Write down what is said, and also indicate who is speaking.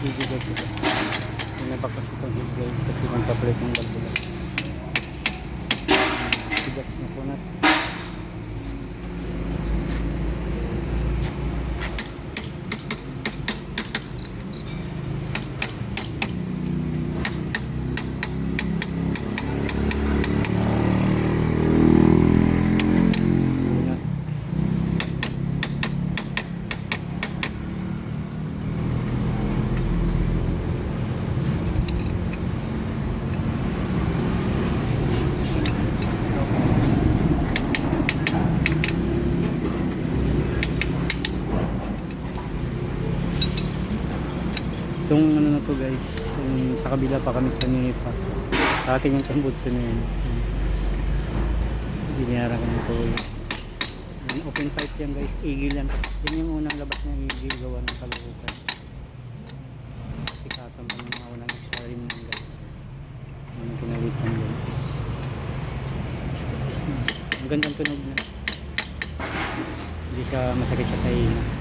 Speaker 1: video guys ito. Pinabakas itong head guys kasi magpapalit ng balbula. Tigas na po natin. Itong ano na to guys, sa kabila pa kami sa Nipa. Sa atin yung tambutso na yun. Biniyara ko na to. Open pipe yan guys, igil yan. Yan yung unang labas ng igil gawa ng kalukutan. Sikatan pa ng mga unang exarim ng guys. Yung pinalitan guys. Ang gandang tunog na. Hindi siya masakit sa kaina.